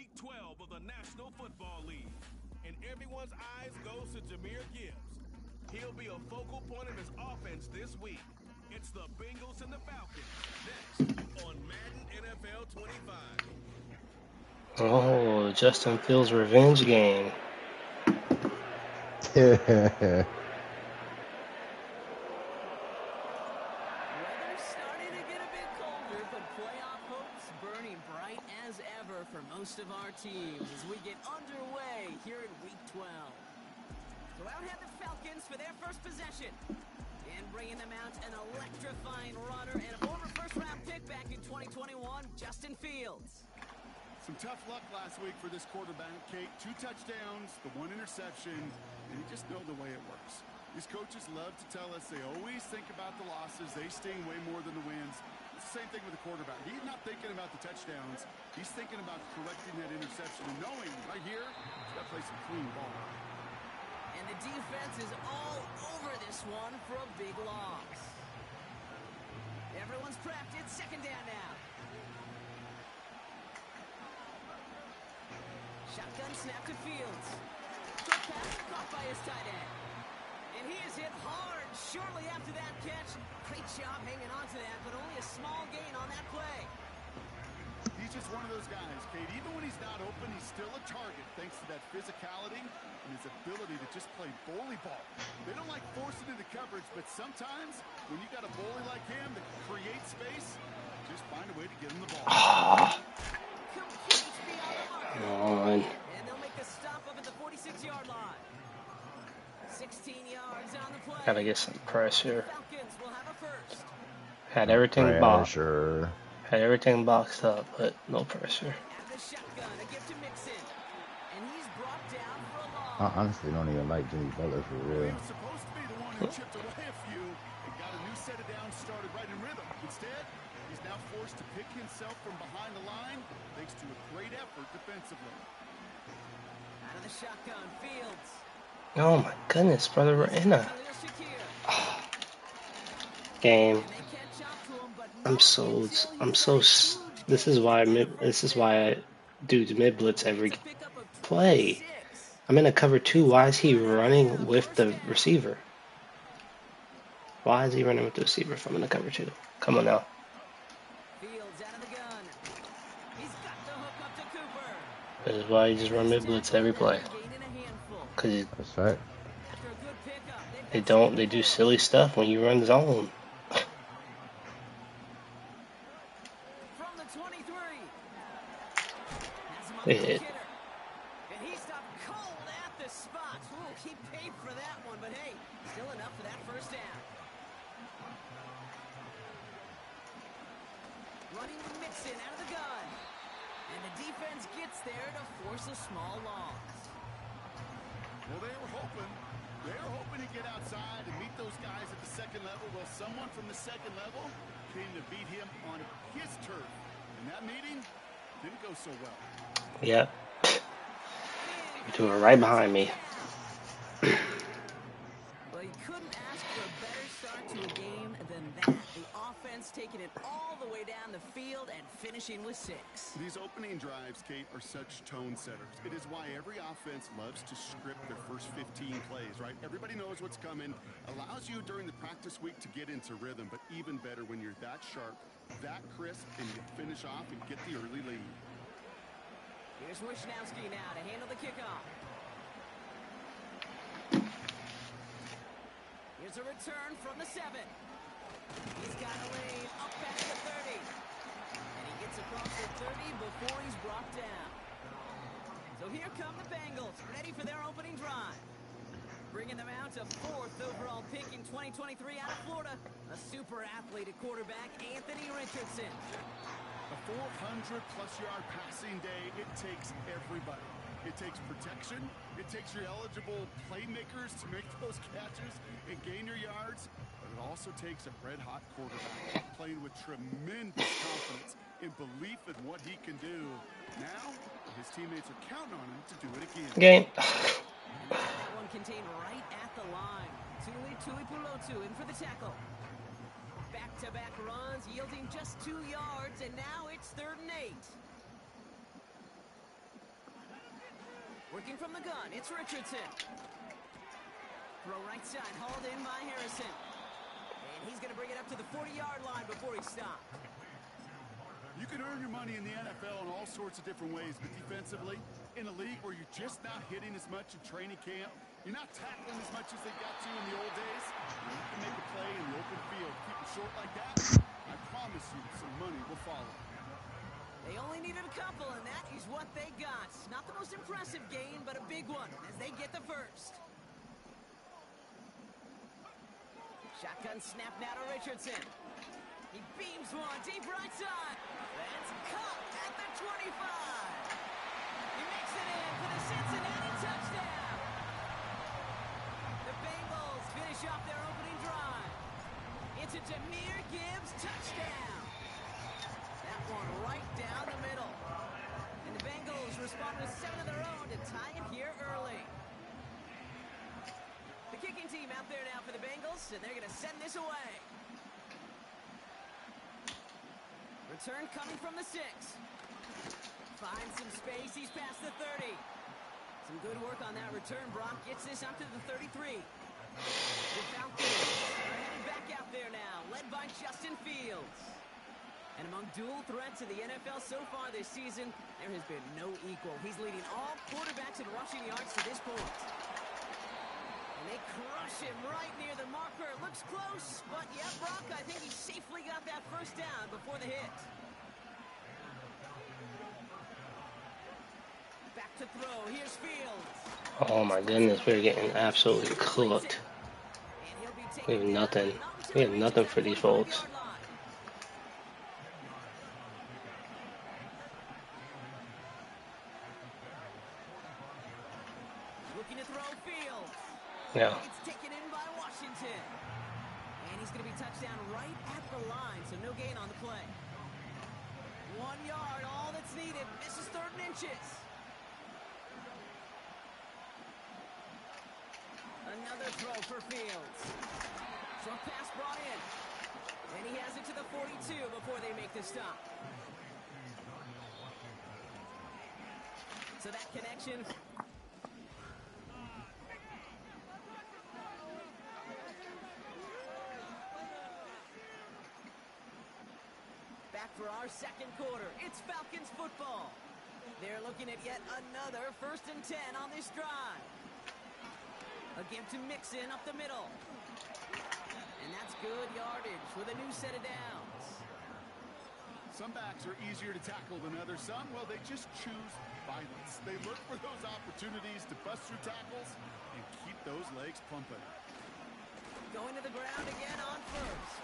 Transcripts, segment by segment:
Week 12 of the National Football League. And everyone's eyes goes to Jahmyr Gibbs. He'll be a focal point of his offense this week. It's the Bengals and the Falcons, next on Madden NFL 25. Oh, Justin Fields' revenge game. Weather's starting to get a bit colder, but playoff hopes burning bright as ever for most of our teams as we get underway here in Week 12. So out head the Falcons for their first possession. And bringing them out an electrifying runner and a former first-round pick back in 2021, Justin Fields. Some tough luck last week for this quarterback, Kate. 2 touchdowns, the 1 interception, and you just know the way it works. These coaches love to tell us they always think about the losses. They sting way more than the wins. It's the same thing with the quarterback. He's not thinking about the touchdowns. He's thinking about correcting that interception and knowing right here, he's got to play some clean ball. And the defense is all over this one for a big loss. Everyone's prepped. It's second down now. Shotgun snap to Fields. Quick pass caught by his tight end. And he is hit hard shortly after that catch. Great job hanging on to that, but only a small gain on that play. He's just one of those guys, Kate. Even when he's not open, he's still a target thanks to that physicality and his ability to just play bully ball. They don't like forcing into coverage, but sometimes when you got a bully like him that can create space, just find a way to get him the ball. Completes beyond the mark. Come on. And they'll make the stop up at the 46-yard line. 16 yards on the play. Gotta get some pressure. Falcons will have a first. Had everything boxed. Pressure. Had everything boxed up, but no pressure. At the shotgun, a gift to Mixon. And he's brought down for a I loss. honestly don't even like Jimmy Butler for He real. was supposed to be the one who chipped away a few and got a new set of downs started right in rhythm. Instead, he's now forced to pick himself from behind the line thanks to a great effort defensively. Out of the shotgun, Fields. Oh my goodness, brother, we're in a Khalil Shakir. game. And they catch up to him, but I'm not so until he's this is why I do the mid blitz every a pickup of play. 26. I'm in a cover 2. Why is he running with the receiver? Why is he running with the receiver if I'm in a cover 2? Come on now. Fields out of the gun. He's got the hook up to Cooper. This is why you just run mid blitz every play. Gaining a handful. Cause That's right. After a good pickup, they do silly stuff when you run zone. from the 23. Has him on They the hit. Kidder. And he stopped cold at the spot. Ooh, he paid for that one, but hey, still enough for that first down. Running with Mixon out of the gun. And the defense gets there to force a small loss. Well, they were hoping to get outside and meet those guys at the second level. Well, someone from the second level came to beat him on his turf. And that meeting didn't go so well. Yep. Doing it right behind me. Well, you couldn't ask for a better start to a game than that. The offense taking it all the way down the field and finishing with 6. These opening drives, Kate, are such tone setters. It is why every offense loves to script their first 15 plays, right? Everybody knows what's coming. Allows you during the practice week to get into rhythm, but even better when you're that sharp, that crisp, and you finish off and get the early lead. Here's Wishnowski now to handle the kickoff. Here's a return from the 7. He's got a lane up past the 30. And he gets across the 30 before he's brought down. So here come the Bengals, ready for their opening drive. Bringing them out to 4th overall pick in 2023 out of Florida. A super athlete at quarterback, Anthony Richardson. A 400-plus yard passing day, it takes everybody. It takes protection. It takes your eligible playmakers to make those catches and gain your yards. But it also takes a red-hot quarterback playing with tremendous confidence and belief in what he can do. Now, his teammates are counting on him to do it again. Game. And that one contained right at the line. Tuipulotu in for the tackle. Back-to-back runs yielding just 2 yards, and now it's 3rd and 8. Working from the gun, it's Richardson. Throw right side, hauled in by Harrison. And he's going to bring it up to the 40-yard line before he stopped. You can earn your money in the NFL in all sorts of different ways, but defensively, in a league where you're just not hitting as much in training camp, you're not tackling as much as they got to in the old days, you can make a play in the open field. Keep it short like that, I promise you some money will follow. They only needed a couple, and that is what they got. Not the most impressive gain, but a big one as they get the first. Shotgun snap now to Richardson. He beams one deep right side. That's caught at the 25. He makes it in for the Cincinnati touchdown. The Bengals finish off their opening drive. It's a Jahmyr Gibbs touchdown. That one right down the middle. And the Bengals respond with 7 of their own to tie it here early. The kicking team out there now for the Bengals, and they're going to send this away. Return coming from the 6. Finds some space, he's past the 30. Some good work on that return. Brock gets this up to the 33. The Falcons are heading back out there now, led by Justin Fields. And among dual threats in the NFL so far this season, there has been no equal. He's leading all quarterbacks in rushing yards to this point. And they crush him right near the marker. Looks close, but yeah, Brock, I think he safely got that first down before the hit. Back to throw. Here's Fields. Oh my goodness, we're getting absolutely cooked. We have nothing. We have nothing for these folks. Looking to throw Fields. Yeah. It's taken in by Washington. And he's going to be touched down right at the line, so no gain on the play. 1 yard, all that's needed. This is 3rd and inches. Another throw for Fields. Short pass brought in. And he has it to the 42 before they make the stop. So that connection. Back for our second quarter. It's Falcons football. They're looking at yet another 1st and 10 on this drive. A give to Mixon up the middle. And that's good yardage with a new set of downs. Some backs are easier to tackle than others. Some, well, they just choose violence. They look for those opportunities to bust through tackles and keep those legs pumping. Going to the ground again on 1st.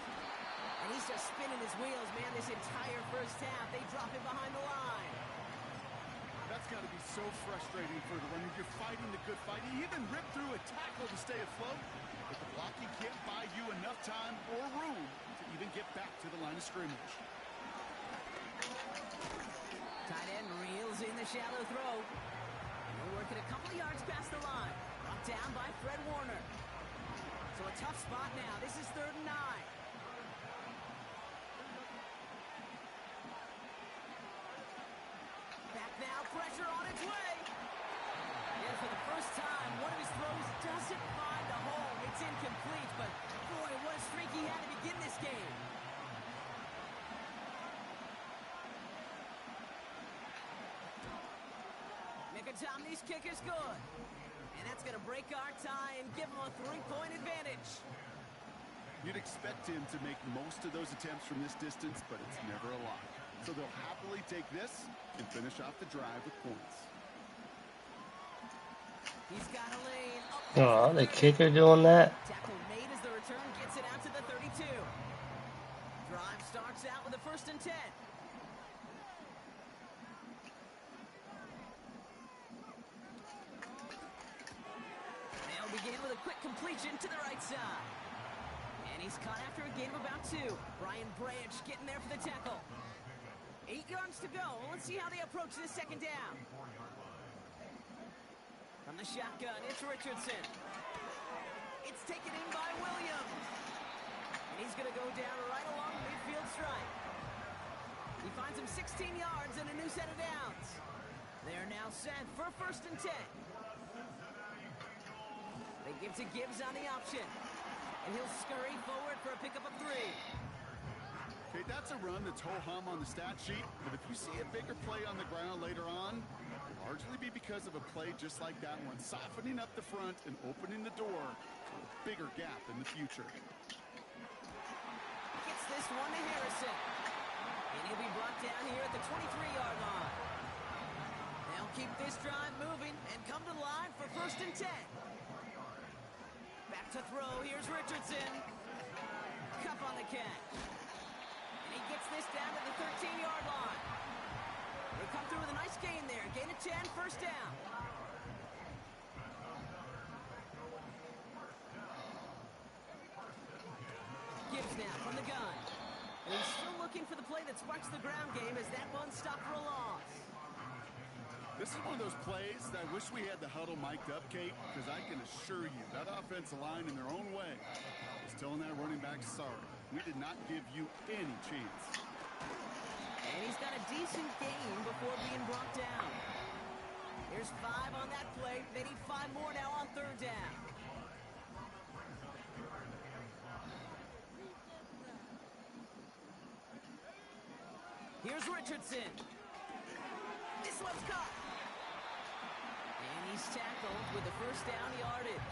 And he's just spinning his wheels, man, this entire first half. They drop him behind the line. That's got to be so frustrating for the runner. You're fighting the good fight. You even rip through a tackle to stay afloat, but the blocking can't buy you enough time or room to even get back to the line of scrimmage. Tight end reels in the shallow throw. And they're working a couple of yards past the line. Brought down by Fred Warner. So a tough spot now. This is 3rd and 9. Back now, pressure on its way. And for the first time, one of his throws doesn't find a hole. It's incomplete, but boy, what a streak he had to begin this game. Nicotomney's kick is good. And that's going to break our tie and give him a 3-point advantage. You'd expect him to make most of those attempts from this distance, but it's never a lot. So they'll happily take this and finish off the drive with points. He's got a lane. Oh, the kicker doing that? Tackle made as the return gets it out to the 32. Drive starts out with a 1st and 10. They'll begin with a quick completion to the right side. And he's caught after a gain of about 2. Brian Branch getting there for the tackle. 8 yards to go. Let's see how they approach this 2nd down. From the shotgun, it's Richardson. It's taken in by Williams. And he's going to go down right along the midfield stripe. He finds him 16 yards and a new set of downs. They're now set for 1st and 10. They give to Gibbs on the option. And he'll scurry forward for a pickup of 3. Okay, that's a run that's ho-hum on the stat sheet, but if you see a bigger play on the ground later on, it'll largely be because of a play just like that one, softening up the front and opening the door to a bigger gap in the future. Gets this one to Harrison. And he'll be brought down here at the 23-yard line. They'll keep this drive moving and come to the line for 1st and 10. Back to throw. Here's Richardson. Cup on the catch. And he gets this down to the 13-yard line. They come through with a nice gain there. Gain of 10, 1st down. Gibbs now from the gun. And he's still looking for the play that sparks the ground game as that one stopped for a loss. This is one of those plays that I wish we had the huddle mic'd up, Kate, because I can assure you that offensive line in their own way is telling that running back, sorry, we did not give you any chance. And he's got a decent gain before being brought down. Here's 5 on that play. They need 5 more now on 3rd down. Here's Richardson. This one's caught. And he's tackled with the 1st down yardage.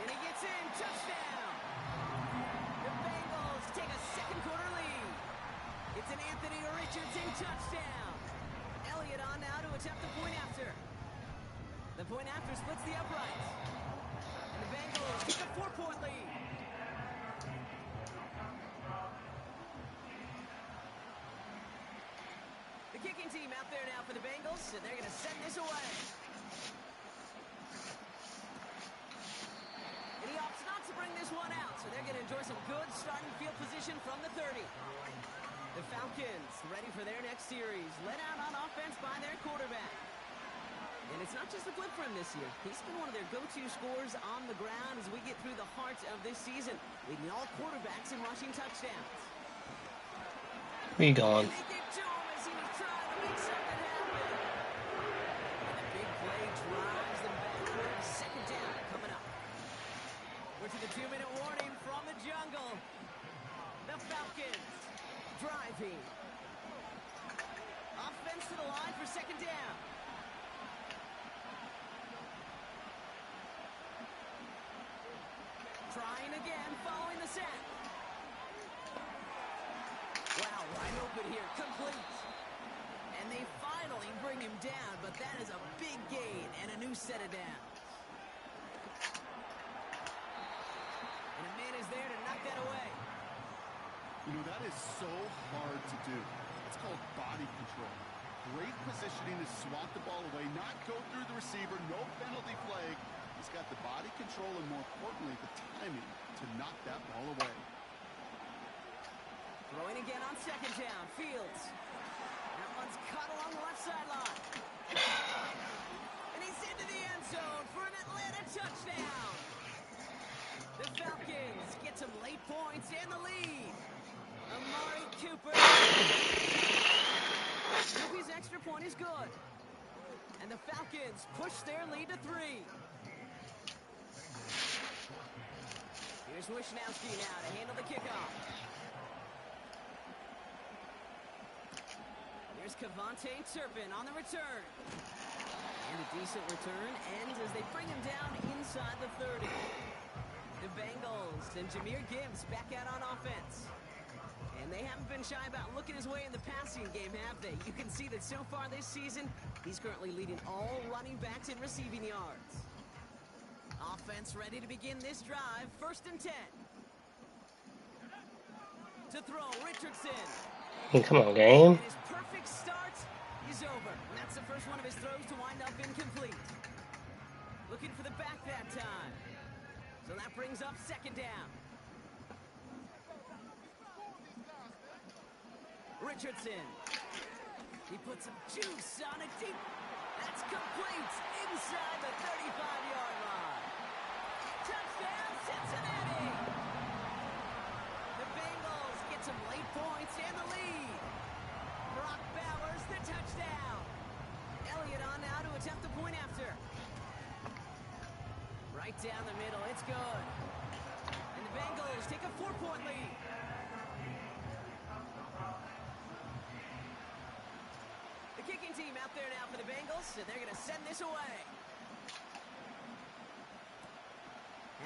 And he gets in. Touchdown. The Bengals take a 2nd quarter lead. It's an Anthony Richardson touchdown. Elliott on now to attempt the point after. The point after splits the uprights. And the Bengals take a 4-point lead. The kicking team out there now for the Bengals, and they're going to send this away. And he opts not to bring this one out, so they're going to enjoy some good starting field position from the 30. The Falcons ready for their next series, led out on offense by their quarterback. And it's not just a flip for him this year. He's been one of their go-to scorers on the ground as we get through the heart of this season, leading all quarterbacks in rushing touchdowns. Where you going? And they give to him as he was trying to make something happen. And the big play drives them backward. 2nd down coming up. We're to the 2-minute warning from the jungle. The Falcons driving. Offense to the line for 2nd down. Trying again, following the set. Wow, wide open here, complete. And they finally bring him down, but that is a big gain and a new set of downs. And a man is there to knock that away. You know, that is so hard to do. It's called body control. Great positioning to swat the ball away, not go through the receiver, no penalty flag. He's got the body control and, more importantly, the timing to knock that ball away. Throwing again on 2nd down. Fields. That one's caught along the left sideline. And he's into the end zone for an Atlanta touchdown. The Falcons get some late points and the lead. Amari Cooper. Coopy's extra point is good. And the Falcons push their lead to 3. Here's Wishnowski now to handle the kickoff. Here's Kevontae Turpin on the return. And a decent return ends as they bring him down inside the 30. The Bengals and Jahmyr Gibbs back out on offense. And they haven't been shy about looking his way in the passing game, have they? You can see that so far this season, he's currently leading all running backs in receiving yards. Offense ready to begin this drive. 1st and 10. To throw, Richardson. Come on, game. And his perfect start is over. And that's the first one of his throws to wind up incomplete. Looking for the back that time. So that brings up 2nd down. Richardson. He puts some juice on it deep. That's complete inside the 35-yard line. Touchdown! attempt the point after. Right down the middle. It's good. And the Bengals take a 4-point lead. The kicking team out there now for the Bengals, and they're going to send this away.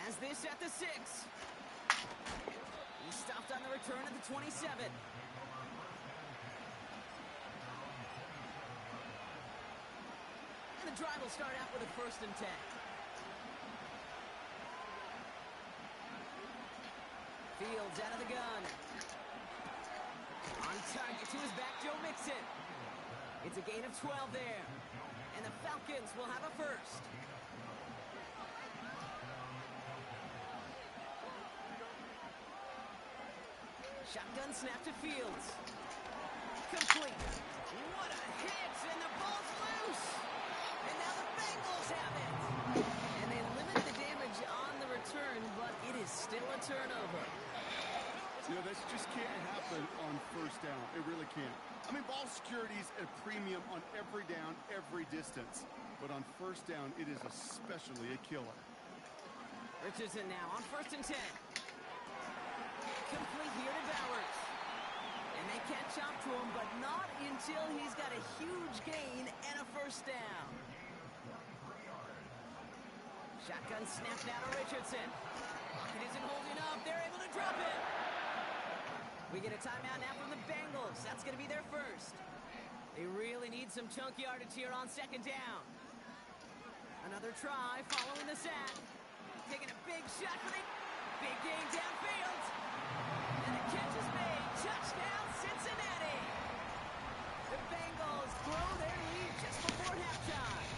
Has this at the 6. He's stopped on the return at the 27. And the drive will start out with a 1st and 10. Fields out of the gun. On target to his back, Joe Mixon. It's a gain of 12 there. And the Falcons will have a 1st. Shotgun snap to Fields. Complete. What a hit, and the ball's loose. And now the Bengals have it. And they limit the damage on the return, but it is still a turnover. You know, this just can't happen on 1st down. It really can't. I mean, ball security's at a premium on every down, every distance. But on 1st down, it is especially a killer. Richardson now on 1st and 10. Complete here to Bowers. And they catch up to him, but not until he's got a huge gain and a 1st down. Shotgun snap now to Richardson. It isn't holding up. They're able to drop it. We get a timeout now from the Bengals. That's going to be their 1st. They really need some chunk yardage here on 2nd down. Another try following the sack. Taking a big shot for the big gain downfield. And the catch is made. Touchdown, Cincinnati. The Bengals throw their lead just before halftime.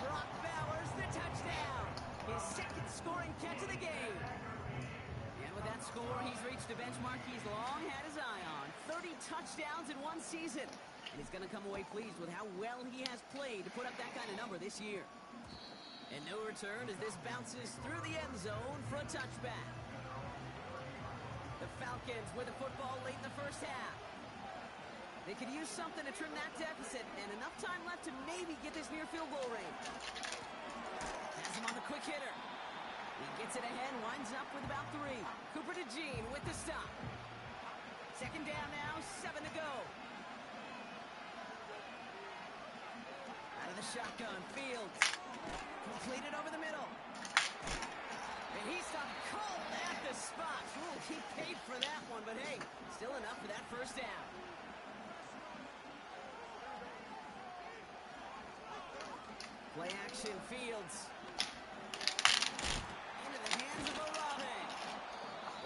Brock Bowers, the touchdown. His 2nd scoring catch of the game. And with that score, he's reached a benchmark he's long had his eye on. 30 touchdowns in one season. And he's going to come away pleased with how well he has played to put up that kind of number this year. And no return as this bounces through the end zone for a touchback. The Falcons with the football late in the 1st half. They could use something to trim that deficit, and enough time left to maybe get this near field goal range. Has him on the quick hitter. He gets it ahead, winds up with about 3. Cooper DeJean with the stop. 2nd down now, 7 to go. Out of the shotgun, Fields. Completed over the middle. And he stopped cold at the spot. Ooh, he paid for that one, but hey, still enough for that 1st down. Play action, Fields. Into the hands of Olave.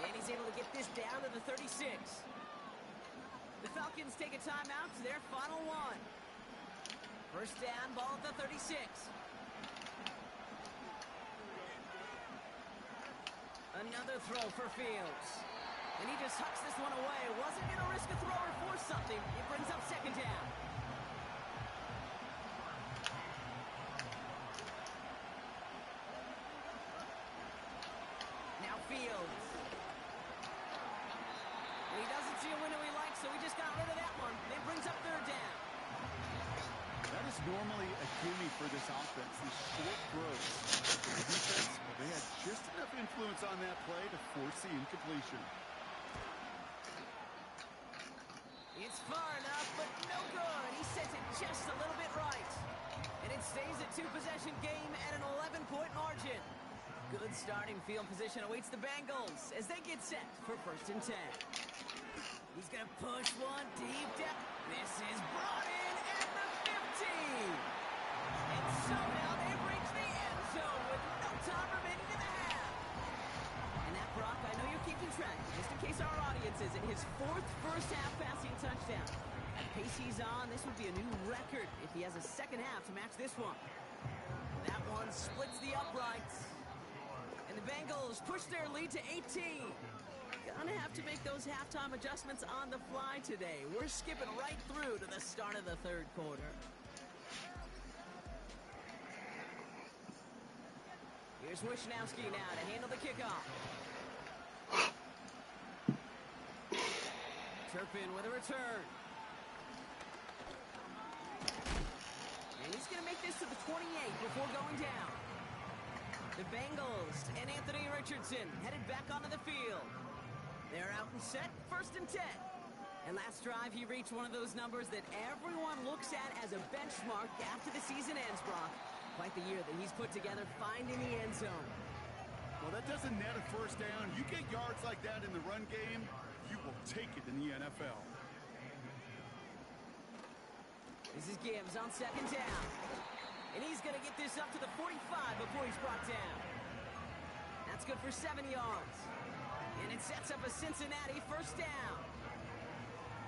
And he's able to get this down to the 36. The Falcons take a timeout to their final 1. 1st down, ball at the 36. Another throw for Fields. And he just hucks this one away. Wasn't going to risk a throw or force something. It brings up 2nd down. Now Fields. And he doesn't see a window he likes, so he just got rid of that one. It brings up 3rd down. That is normally a gimme for this offense, these short throws. The defense, they had just enough influence on that play to force the incompletion. It's far enough, but no good. He sets it just a little bit right. And it stays a 2-possession game at an 11-point margin. Good starting field position awaits the Bengals as they get set for 1st and 10. He's going to push one deep down. This is brought in at the 50. And somehow they've reached the end zone with no time remaining in the half. And that, Brock, I know you're keeping track, just in case our audience isn't, his 4th first-half passing touchdown. At the pace he's on, this would be a new record if he has a 2nd half to match this one. That one splits the uprights. And the Bengals push their lead to 18. Gonna have to make those halftime adjustments on the fly today. We're skipping right through to the start of the 3rd quarter. Here's Wishnowski now to handle the kickoff. Turpin with a return. And And he's going to make this to the 28 before going down. The Bengals and Anthony Richardson headed back onto the field. They're out and set, 1st and 10. And last drive, he reached one of those numbers that everyone looks at as a benchmark after the season ends, Brock. Quite the year that he's put together finding the end zone. Well, that doesn't net a first down. You get yards like that in the run game, you will take it in the NFL. This is Gibbs on 2nd down. And he's going to get this up to the 45 before he's brought down. That's good for 7 yards. And it sets up a Cincinnati 1st down.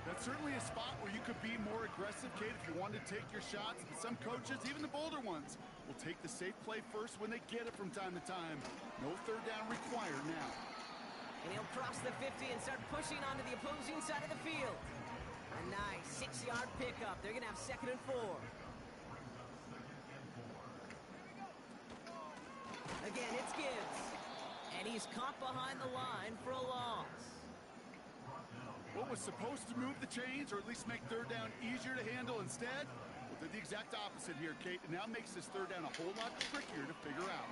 That's certainly a spot where you could be more aggressive, Kate, if you wanted to take your shots. But some coaches, even the bolder ones, will take the safe play first when they get it from time to time. No 3rd down required now. And he'll cross the 50 and start pushing onto the opposing side of the field. A nice 6-yard pickup. They're going to have 2nd and 4. Again, it's Gibbs. And he's caught behind the line for a loss. What was supposed to move the chains, or at least make 3rd down easier to handle instead, well, did the exact opposite here, Kate, and now makes this 3rd down a whole lot trickier to figure out.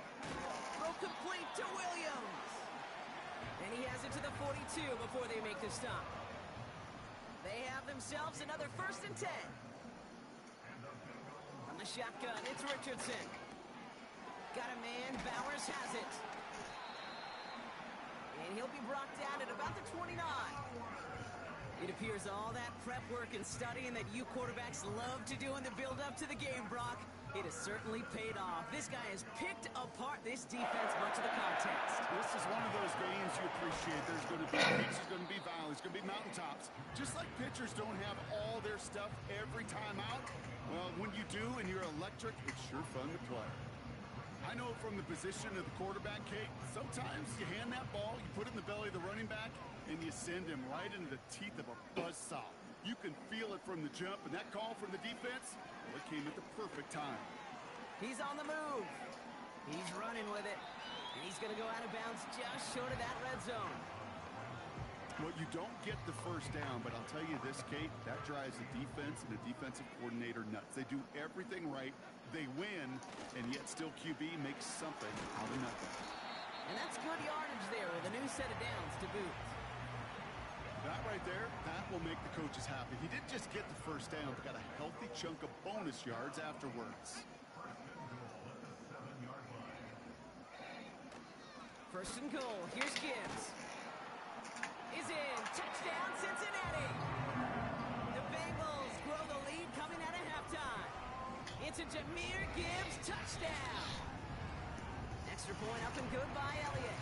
Throw complete to Williams. And he has it to the 42 before they make the stop. They have themselves another 1st and 10. On the shotgun, it's Richardson. Got a man, Bowers has it. And he'll be brought down at about the 29. It appears all that prep work and studying that you quarterbacks love to do in the build-up to the game, Brock, it has certainly paid off. This guy has picked apart this defense much of the contest. This is one of those games you appreciate. There's going to be peaks, there's going to be valleys, there's going to be mountaintops. Just like pitchers don't have all their stuff every time out, well, when you do and you're electric, it's sure fun to play. I know from the position of the quarterback, Kate, sometimes you hand that ball, you put it in the belly of the running back, and you send him right into the teeth of a buzzsaw. You can feel it from the jump, and that call from the defense, well, it came at the perfect time. He's on the move. He's running with it. And he's going to go out of bounds just short of that red zone. Well, you don't get the 1st down, but I'll tell you this, Kate, that drives the defense and the defensive coordinator nuts. They do everything right. They win, and yet still QB makes something out of nothing. And that's good yardage there with a new set of downs to boot. That right there, that will make the coaches happy. He didn't just get the 1st down, but got a healthy chunk of bonus yards afterwards. 1st and goal. Here's Gibbs. Is in. Touchdown, Cincinnati. The Bengals grow the lead coming out of halftime. It's a Jahmyr Gibbs touchdown. Extra point up and good by Elliott.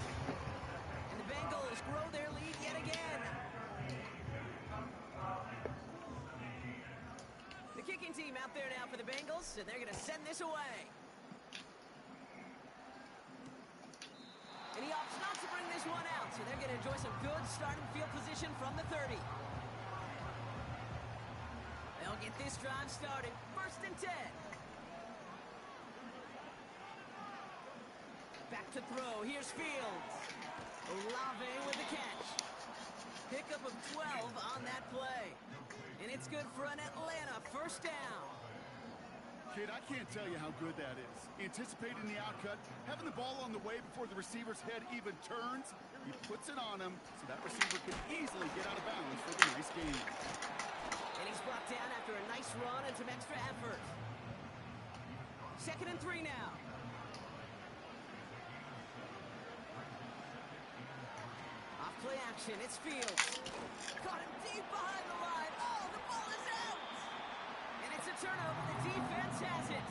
And the Bengals grow their lead yet again. The kicking team out there now for the Bengals, and they're going to send this away. And he opts not to bring this one out, so they're going to enjoy some good starting field position from the 30. They'll get this drive started. 1st and 10. Back to throw. Here's Fields. Olave with the catch. Pickup of 12 on that play. And it's good for an Atlanta 1st down. Kid, I can't tell you how good that is. Anticipating the outcut, having the ball on the way before the receiver's head even turns, he puts it on him so that receiver can easily get out of bounds for the nice gain. And he's brought down after a nice run and some extra effort. 2nd and 3 now. Off play action, it's Fields. Caught him deep behind the line. Oh, the ball is out! And it's a turnover. The defense has it.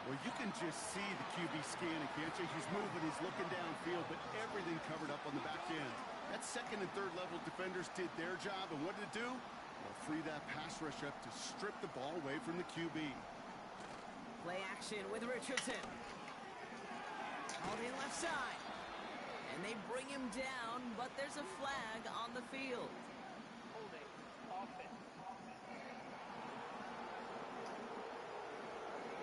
Well, you can just see the QB scanning, can't you? He's moving, he's looking downfield, but everything covered up on the back end. That 2nd and 3rd level defenders did their job, and what did it do? Well, free that pass rush up to strip the ball away from the QB. Play action with Richardson. All in left side. And they bring him down, but there's a flag on the field.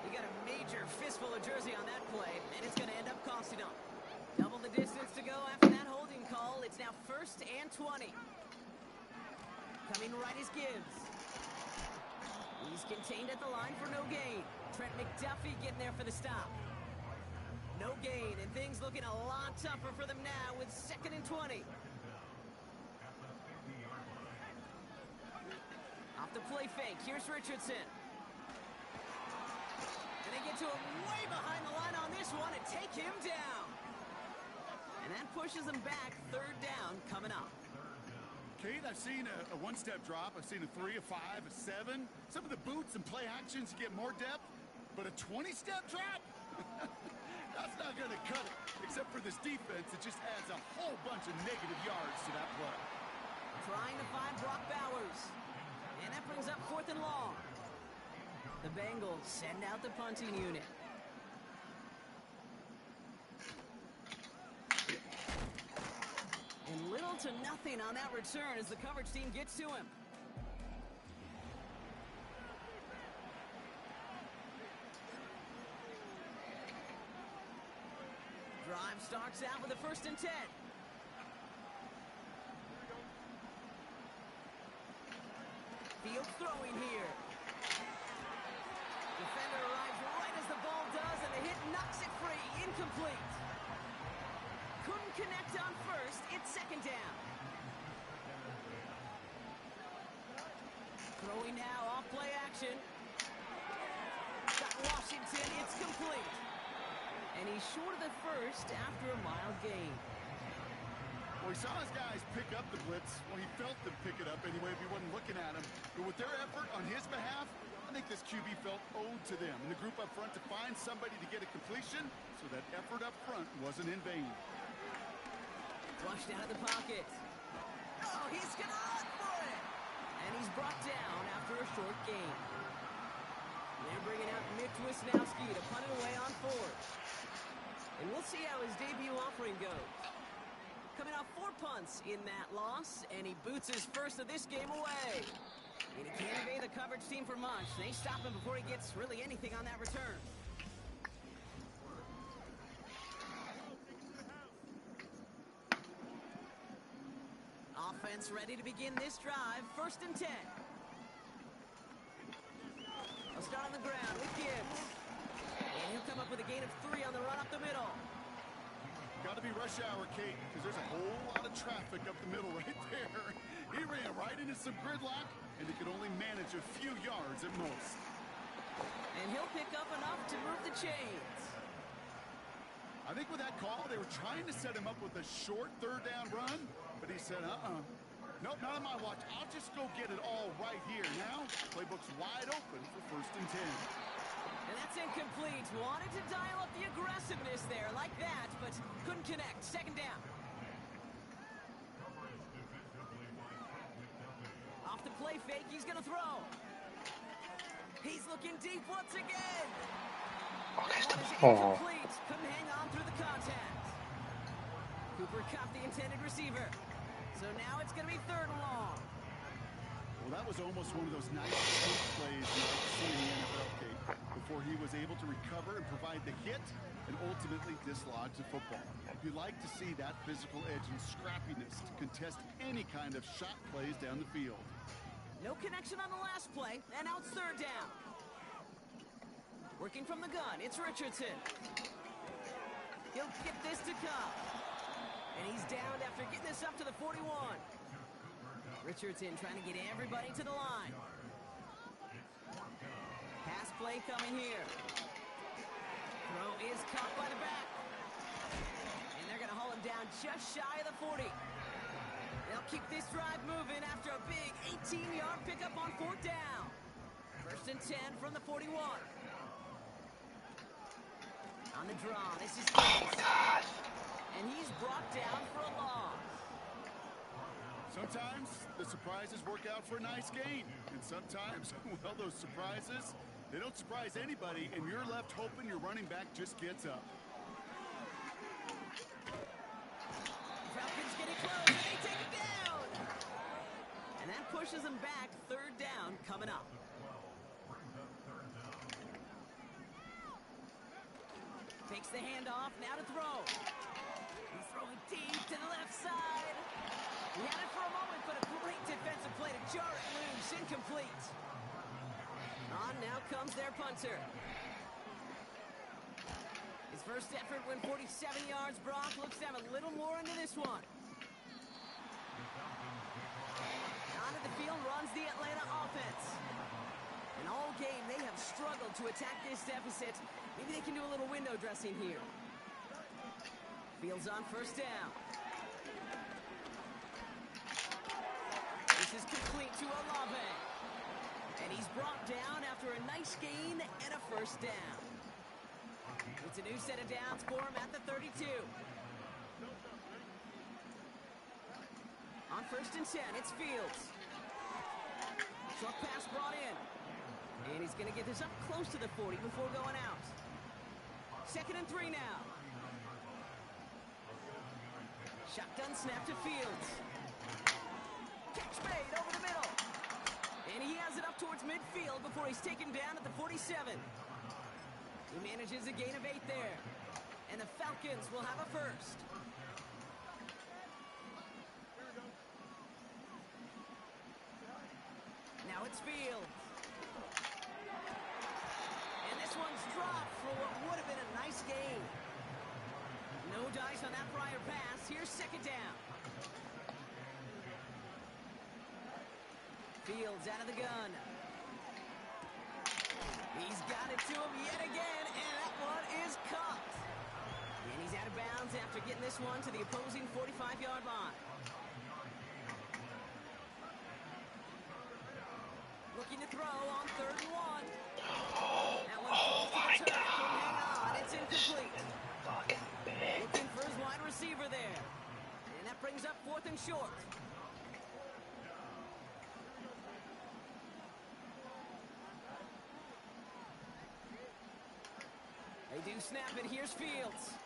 He got a major fistful of jersey on that play, and it's going to end up costing him. Double the distance to go after that holding call. It's now 1st and 20. Coming right is Gibbs. He's contained at the line for no gain. Trent McDuffie getting there for the stop. No gain, and things looking a lot tougher for them now with 2nd and 20. Off the play fake, here's Richardson. And they get to him way behind the line on this one and take him down. And that pushes them back. 3rd down coming up. Kate, I've seen a one-step drop. I've seen a 3, a 5, a 7. Some of the boots and play actions get more depth, but a 20-step drop? That's not going to cut it. Except for this defense, it just adds a whole bunch of negative yards to that play. Trying to find Brock Bowers. And that brings up 4th and long. The Bengals send out the punting unit. And little to nothing on that return as the coverage team gets to him. Drive starts out with a 1st and 10. Fields throwing here. Defender arrives right as the ball does, and the hit knocks it free. Incomplete. Couldn't connect on 1st. It's 2nd down. Throwing now off play action. Got Washington. It's complete. And he's short of the 1st after a mild gain. Well, he saw his guys pick up the blitz. Well, he felt them pick it up anyway if he wasn't looking at him. But with their effort on his behalf, I think this QB felt owed to them and the group up front to find somebody to get a completion, so that effort up front wasn't in vain. Flushed out of the pocket. Oh, he's going to run for it. And he's brought down after a short gain. They're bringing out Mitch Wisnowski to punt it away on 4th. And we'll see how his debut offering goes. Coming off 4 punts in that loss, and he boots his 1st of this game away. And he can't evade the coverage team for much. They stop him before he gets really anything on that return. Offense ready to begin this drive. 1st and 10. I'll start on the ground with Gibbs. And he'll come up with a gain of 3 on the run up the middle. Got to be rush hour, Kate, because there's a whole lot of traffic up the middle right there. He ran right into some gridlock, and he could only manage a few yards at most. And he'll pick up enough to move the chains. I think with that call, they were trying to set him up with a short 3rd down run, but he said, nope, not on my watch. I'll just go get it all right here. Now, playbook's wide open for 1st and 10. And that's incomplete. Wanted to dial up the aggressiveness there like that, but couldn't connect. 2nd down. Off the play fake, he's going to throw. He's looking deep once again. That one is incomplete. Couldn't hang on through the contact. Cooper caught the intended receiver. So now it's going to be 3rd and long. Well, that was almost one of those nice sneak plays you've seen in the NFL, Kate, before he was able to recover and provide the hit and ultimately dislodge the football. You like to see that physical edge and scrappiness to contest any kind of shot plays down the field. No connection on the last play, and now it's 3rd down. Working from the gun, it's Richardson. He'll get this to come. And he's down after getting this up to the 41. Richardson trying to get everybody to the line. Pass play coming here. Throw is caught by the back. And they're going to haul him down just shy of the 40. They'll keep this drive moving after a big 18-yard pickup on 4th down. 1st and 10 from the 41. On the draw, this is Gibbs. And he's brought down for a loss. Sometimes the surprises work out for a nice gain. And sometimes, well, those surprises, they don't surprise anybody, and you're left hoping your running back just gets up. Falcons getting close, and they take it down. And that pushes them back. 3rd down coming up. Takes the handoff, now to throw. He's throwing deep to the left side. He had it for a moment, but a great defensive play to jar it loose. Incomplete. On now comes their punter. first effort went 47 yards. Brock looks to have a little more into this one. Onto the field runs the Atlanta offense. And all game, they have struggled to attack this deficit. Maybe they can do a little window dressing here. Fields on first down. This is complete to Olave. And he's brought down after a nice gain and a first down. It's a new set of downs for him at the 32. On first and 10, it's Fields. Short pass brought in. And he's going to get this up close to the 40 before going out. 2nd and 3 now. Shotgun snap to Fields. Catch made over the middle. And he has it up towards midfield before he's taken down at the 47. He manages a gain of 8 there. And the Falcons will have a first. Now it's Fields. And this one's dropped for what would have been a nice gain. No dice on that prior pass. Here's 2nd down. Fields out of the gun. He's got it to him yet again, and that one is caught. And he's out of bounds after getting this one to the opposing 45-yard line. Looking to throw on 3rd and 1. That one falls to the turf. Hang on, it's incomplete. Looking for his wide receiver there. And that brings up 4th and short. They do snap it. Here's Fields.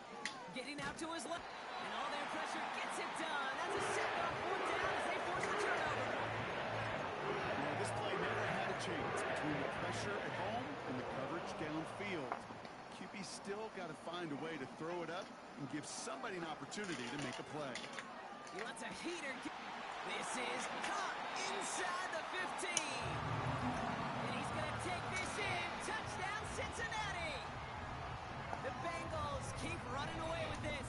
Getting out to his left. And all their pressure gets it done. That's a set on 4th down as they force the turnover. Now, this play never had a chance between the pressure at home and the coverage downfield. QB still got to find a way to throw it up and give somebody an opportunity to make a play. He lets a heater. This is caught inside the 15. And he's going to take this in. Touchdown, Cincinnati. The Bengals keep running away with this.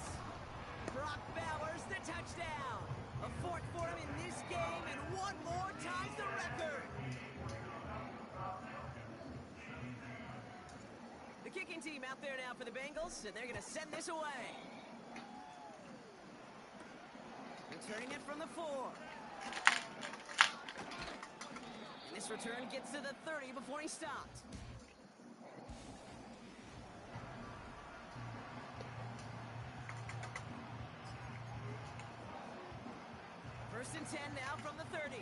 Brock Bowers, the touchdown. A 4th for him in this game, and one more ties the record. The kicking team out there now for the Bengals, and they're going to send this away. Returning it from the 4. And this return gets to the 30 before he stopped. First and 10 now from the 30.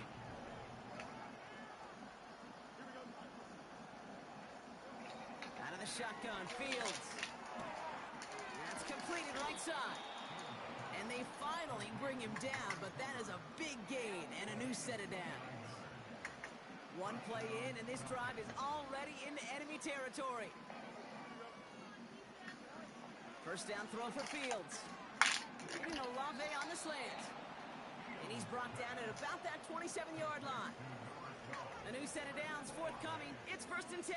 Out of the shotgun, Fields. That's completed right side. And they finally bring him down, but that is a big gain and a new set of downs. One play in, and this drive is already into enemy territory. First down throw for Fields. Getting Olave on the slant. And he's brought down at about that 27-yard line. A new set of downs forthcoming. It's 1st and 10.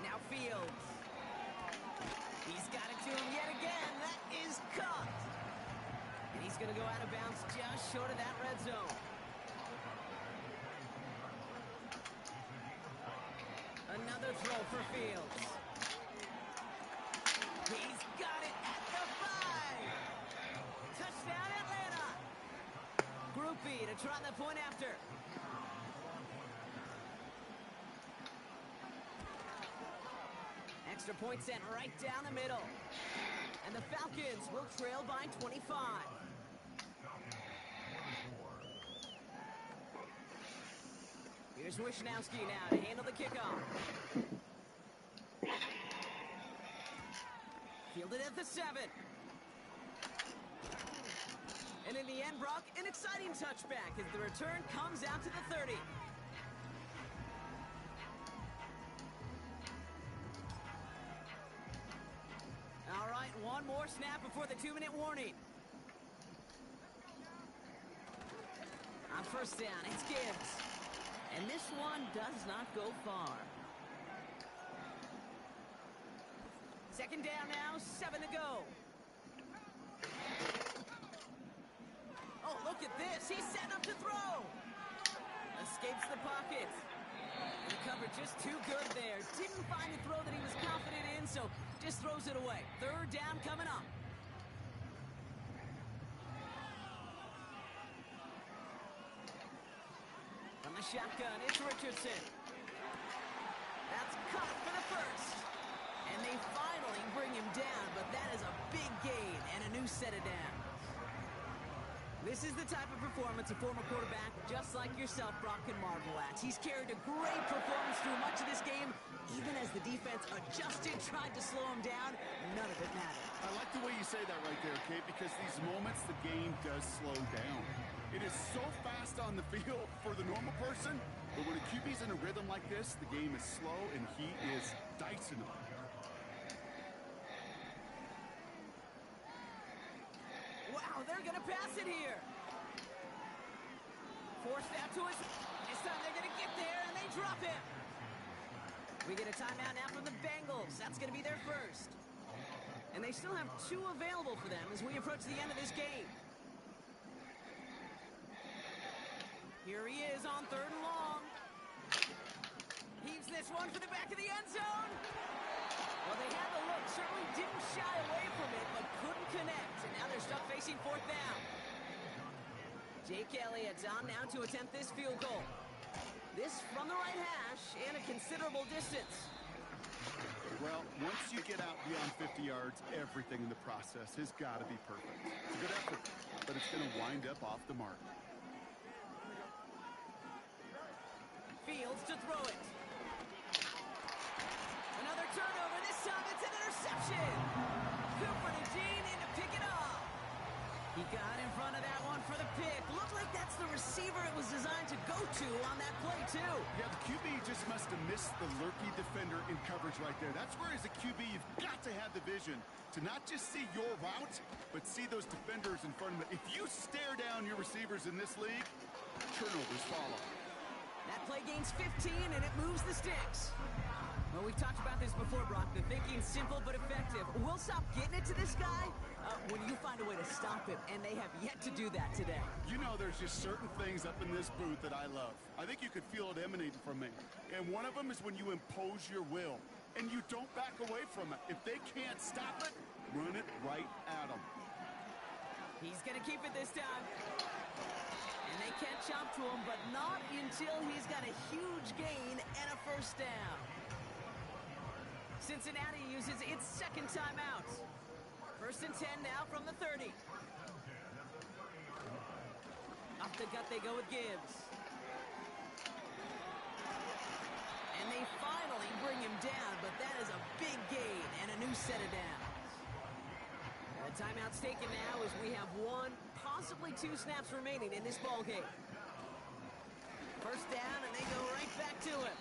Now Fields. He's got it to him yet again. That is caught. And he's going to go out of bounds just short of that red zone. Another throw for Fields. He's got it at the 5. Touchdown, Atlanta. Group B to try the point after. Extra point sent right down the middle. And the Falcons will trail by 25. Here's Wishnowski now to handle the kickoff. Fielded at the 7. And in the end, Brock, an exciting touchback as the return comes out to the 30. All right, one more snap before the 2-minute warning. On first down, it's Gibbs. And this one does not go far. Second down now, 7 to go. Oh, look at this. He's setting up to throw. Escapes the pocket. The cover just too good there. Didn't find a throw that he was confident in, so just throws it away. Third down coming up. From the shotgun, it's Richardson. That's caught for the first. And they finally bring him down, but that is a big gain and a new set of downs. This is the type of performance a former quarterback just like yourself, Brock, can marvel at. He's carried a great performance through much of this game. Even as the defense adjusted, tried to slow him down, none of it mattered. I like the way you say that right there, Kate, because these moments the game does slow down. It is so fast on the field for the normal person, but when a QB's in a rhythm like this, the game is slow and he is dicing them. Wow, they're going to pass it here. Forced out to us. This time they're going to get there, and they drop it. We get a timeout now from the Bengals. That's going to be their first. And they still have 2 available for them as we approach the end of this game. Here he is on 3rd and long. Heaves this one for the back of the end zone. Well, they had the look, certainly didn't shy away from it, but couldn't connect. And now they're stuck facing 4th down. Jake Elliott's on now to attempt this field goal. This from the right hash and a considerable distance. Well, once you get out beyond 50 yards, everything in the process has got to be perfect. It's a good effort, but it's going to wind up off the mark. Fields to throw it. Another turnover. This time it's an interception. Cooper to Jean in to pick it off. He got in front of that one for the pick. Looked like that's the receiver it was designed to go to on that play, too. Yeah, the QB just must have missed the lurky defender in coverage right there. That's where, as a QB, you've got to have the vision to not just see your route, but see those defenders in front of it. If you stare down your receivers in this league, turnovers follow. That play gains 15, and it moves the sticks. Well, we've talked about this before, Brock. The thinking's simple but effective. We'll stop getting it to this guy when you find a way to stop him, and they have yet to do that today. You know, there's just certain things up in this booth that I love. I think you could feel it emanating from me. And one of them is when you impose your will, and you don't back away from it. If they can't stop it, run it right at them. He's going to keep it this time. And they can't chop to him, but not until he's got a huge gain and a first down. Cincinnati uses its second timeout. 1st and 10 now from the 30. Up the gut they go with Gibbs. And they finally bring him down, but that is a big gain and a new set of downs. The timeout's taken now as we have 1, possibly 2 snaps remaining in this ball game. First down, and they go right back to him.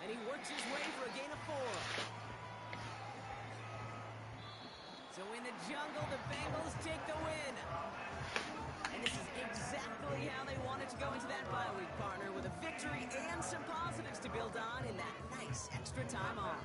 And he works his way for a gain of 4. So in the jungle, the Bengals take the win. And this is exactly how they wanted to go into that bye week, partner, with a victory and some positives to build on in that nice extra time off.